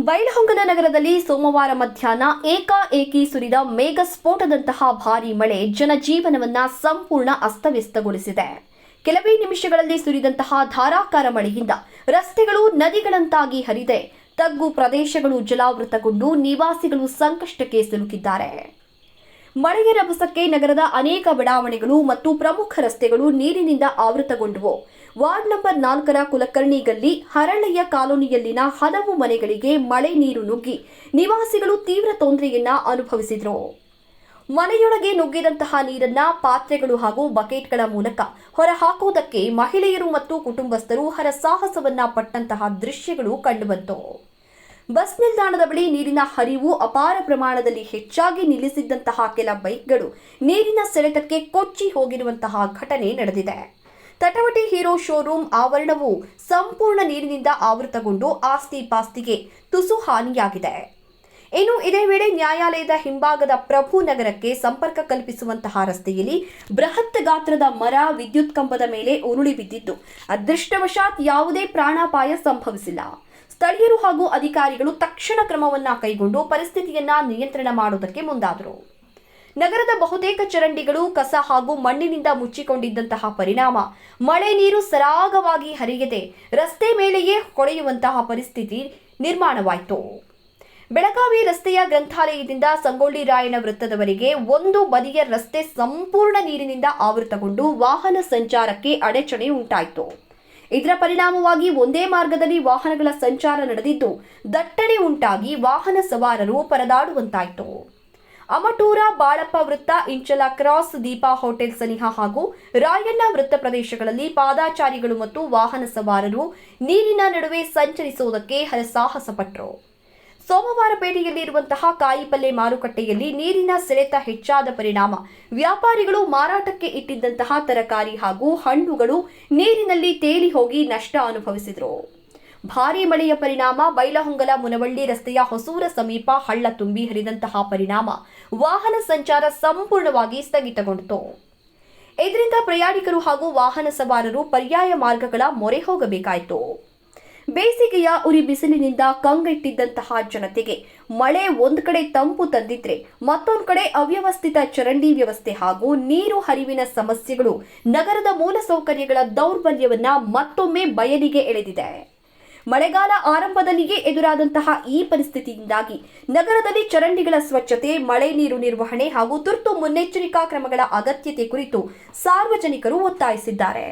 ಬೈಲಹೊಂಗಲ ನಗರದಲ್ಲಿ ಸೋಮವಾರ ಮಧ್ಯಾಹ್ನ ಏಕಾಏಕಿ ಸುರಿದ ಮೇಘ ಸ್ಫೋಟದಂತಹ ಭಾರೀ ಮಳೆ ಜನಜೀವನವನ್ನ ಸಂಪೂರ್ಣ ಅಸ್ತವ್ಯಸ್ತಗೊಳಿಸಿದೆ. ಕೆಲವೇ ನಿಮಿಷಗಳಲ್ಲಿ ಸುರಿದಂತಹ ಧಾರಾಕಾರ ಮಳೆಯಿಂದ ರಸ್ತೆಗಳು ನದಿಗಳಂತಾಗಿ ಹರಿದೆ. ತಗ್ಗು ಪ್ರದೇಶಗಳು ಜಲಾವೃತಗೊಂಡು ನಿವಾಸಿಗಳು ಸಂಕಷ್ಟಕ್ಕೆ ಸಿಲುಕಿದ್ದಾರೆ. ಮಳೆಯ ರಭಸಕ್ಕೆ ನಗರದ ಅನೇಕ ಬಡಾವಣೆಗಳು ಮತ್ತು ಪ್ರಮುಖ ರಸ್ತೆಗಳು ನೀರಿನಿಂದ ಆವೃತಗೊಂಡವು. ವಾರ್ಡ್ ನಂಬರ್ 4ರ ಕುಲಕರ್ಣಿ ಗಲ್ಲಿ, ಹರಳಯ್ಯ ಕಾಲೋನಿಯಲ್ಲಿನ ಹಲವು ಮನೆಗಳಿಗೆ ಮಳೆ ನೀರು ನುಗ್ಗಿ ನಿವಾಸಿಗಳು ತೀವ್ರ ತೊಂದರೆಯನ್ನ ಅನುಭವಿಸಿದರು. ಮನೆಯೊಳಗೆ ನುಗ್ಗಿದಂತಹ ನೀರನ್ನ ಪಾತ್ರೆಗಳು ಹಾಗೂ ಬಕೆಟ್ಗಳ ಮೂಲಕ ಹೊರಹಾಕುವುದಕ್ಕೆ ಮಹಿಳೆಯರು ಮತ್ತು ಕುಟುಂಬಸ್ಥರು ಹರಸಾಹಸವನ್ನ ಪಟ್ಟಂತಹ ದೃಶ್ಯಗಳು ಕಂಡುಬಂತು. ಬಸ್ ನಿಲ್ದಾಣದ ಬಳಿ ನೀರಿನ ಹರಿವು ಅಪಾರ ಪ್ರಮಾಣದಲ್ಲಿ ಹೆಚ್ಚಾಗಿ ನಿಲ್ಲಿಸಿದ್ದಂತಹ ಕೆಲ ಬೈಕ್ಗಳು ನೀರಿನ ಸೆಳೆತಕ್ಕೆ ಕೊಚ್ಚಿ ಹೋಗಿರುವಂತಹ ಘಟನೆ ನಡೆದಿದೆ. ತಟವಟಿ ಹೀರೋ ಶೋರೂಮ್ ಆವರಣವು ಸಂಪೂರ್ಣ ನೀರಿನಿಂದ ಆವೃತಗೊಂಡು ಆಸ್ತಿ ಪಾಸ್ತಿಗೆ ತುಸು ಹಾನಿಯಾಗಿದೆ. ಇನ್ನು ಇದೇ ವೇಳೆ ನ್ಯಾಯಾಲಯದ ಹಿಂಭಾಗದ ಪ್ರಭು ನಗರಕ್ಕೆ ಸಂಪರ್ಕ ಕಲ್ಪಿಸುವಂತಹ ರಸ್ತೆಯಲ್ಲಿ ಬೃಹತ್ ಗಾತ್ರದ ಮರ ವಿದ್ಯುತ್ ಕಂಬದ ಮೇಲೆ ಉರುಳಿ ಬಿದ್ದಿದ್ದು ಅದೃಷ್ಟವಶಾತ್ ಯಾವುದೇ ಪ್ರಾಣಾಪಾಯ ಸಂಭವಿಸಿಲ್ಲ. ಸ್ಥಳೀಯರು ಹಾಗೂ ಅಧಿಕಾರಿಗಳು ತಕ್ಷಣ ಕ್ರಮವನ್ನ ಕೈಗೊಂಡು ಪರಿಸ್ಥಿತಿಯನ್ನ ನಿಯಂತ್ರಣ ಮಾಡುವುದಕ್ಕೆ ಮುಂದಾದರು. ನಗರದ ಬಹುತೇಕ ಚರಂಡಿಗಳು ಕಸ ಹಾಗೂ ಮಣ್ಣಿನಿಂದ ಮುಚ್ಚಿಕೊಂಡಿದ್ದಂತಹ ಪರಿಣಾಮ ಮಳೆ ನೀರು ಸರಾಗವಾಗಿ ಹರಿಯದೆ ರಸ್ತೆ ಮೇಲೆಯೇ ಹೊಳೆಯುವಂತಹ ಪರಿಸ್ಥಿತಿ ನಿರ್ಮಾಣವಾಯಿತು. ಬೆಳಗಾವಿ ರಸ್ತೆಯ ಗ್ರಂಥಾಲಯದಿಂದ ಸಂಗೊಳ್ಳಿ ರಾಯಣ್ಣ ವೃತ್ತದವರೆಗೆ ಒಂದು ಬದಿಯ ರಸ್ತೆ ಸಂಪೂರ್ಣ ನೀರಿನಿಂದ ಆವೃತಗೊಂಡು ವಾಹನ ಸಂಚಾರಕ್ಕೆ ಅಡಚಣೆ ಉಂಟಾಯಿತು. ಇದರ ಪರಿಣಾಮವಾಗಿ ಒಂದೇ ಮಾರ್ಗದಲ್ಲಿ ವಾಹನಗಳ ಸಂಚಾರ ನಡೆದಿದ್ದು ದಟ್ಟಣೆ ಉಂಟಾಗಿ ವಾಹನ ಸವಾರರು ಪರದಾಡುವಂತಾಯಿತು. ಅಮಟೂರ, ಬಾಳಪ್ಪ ವೃತ್ತ, ಇಂಚಲ ಕ್ರಾಸ್, ದೀಪಾ ಹೋಟೆಲ್ ಸನಿಹ ಹಾಗೂ ರಾಯಣ್ಣ ವೃತ್ತ ಪ್ರದೇಶಗಳಲ್ಲಿ ಪಾದಾಚಾರಿಗಳು ಮತ್ತು ವಾಹನ ಸವಾರರು ನೀರಿನ ನಡುವೆ ಸಂಚರಿಸುವುದಕ್ಕೆ ಹರಸಾಹಸ ಪಟ್ಟರು. ಸೋಮವಾರ ಪೇಟೆಯಲ್ಲಿರುವಂತಹ ಕಾಯಿಪಲ್ಲೆ ಮಾರುಕಟ್ಟೆಯಲ್ಲಿ ನೀರಿನ ಸೆಳೆತ ಹೆಚ್ಚಾದ ಪರಿಣಾಮ ವ್ಯಾಪಾರಿಗಳು ಮಾರಾಟಕ್ಕೆ ಇಟ್ಟಿದ್ದಂತಹ ತರಕಾರಿ ಹಾಗೂ ಹಣ್ಣುಗಳು ನೀರಿನಲ್ಲಿ ತೇಲಿ ಹೋಗಿ ನಷ್ಟ ಅನುಭವಿಸಿದರು. ಭಾರೀ ಮಳೆಯ ಪರಿಣಾಮ ಬೈಲಹೊಂಗಲ ಮುನವಳ್ಳಿ ರಸ್ತೆಯ ಹೊಸೂರ ಸಮೀಪ ಹಳ್ಳ ತುಂಬಿ ಹರಿದಂತಹ ಪರಿಣಾಮ ವಾಹನ ಸಂಚಾರ ಸಂಪೂರ್ಣವಾಗಿ ಸ್ಥಗಿತಗೊಂಡಿತು. ಇದರಿಂದ ಪ್ರಯಾಣಿಕರು ಹಾಗೂ ವಾಹನ ಸವಾರರು ಪರ್ಯಾಯ ಮಾರ್ಗಗಳ ಮೊರೆ ಹೋಗಬೇಕಾಯಿತು. ಬೇಸಿಗೆಯ ಉರಿ ಬಿಸಿಲಿನಿಂದ ಕಂಗೆಟ್ಟಿದ್ದಂತಹ ಜನತೆಗೆ ಮಳೆ ಒಂದು ಕಡೆ ತಂಪು ತಂದಿದ್ರೆ ಮತ್ತೊಂದು ಕಡೆ ಅವ್ಯವಸ್ಥಿತ ಚರಂಡಿ ವ್ಯವಸ್ಥೆ ಹಾಗೂ ನೀರು ಹರಿವಿನ ಸಮಸ್ಯೆಗಳು ನಗರದ ಮೂಲಸೌಕರ್ಯಗಳ ದೌರ್ಬಲ್ಯವನ್ನ ಮತ್ತೊಮ್ಮೆ ಬಯಲಿಗೆ ಎಳೆದಿದೆ. ಮಳೆಗಾಲ ಆರಂಭದಲ್ಲಿಯೇ ಎದುರಾದಂತಹ ಈ ಪರಿಸ್ಥಿತಿಯಿಂದಾಗಿ ನಗರದಲ್ಲಿ ಚರಂಡಿಗಳ ಸ್ವಚ್ಛತೆ, ಮಳೆ ನೀರು ನಿರ್ವಹಣೆ ಹಾಗೂ ತುರ್ತು ಮುನ್ನೆಚ್ಚರಿಕಾ ಕ್ರಮಗಳ ಅಗತ್ಯತೆ ಕುರಿತು ಸಾರ್ವಜನಿಕರು ಒತ್ತಾಯಿಸಿದ್ದಾರೆ.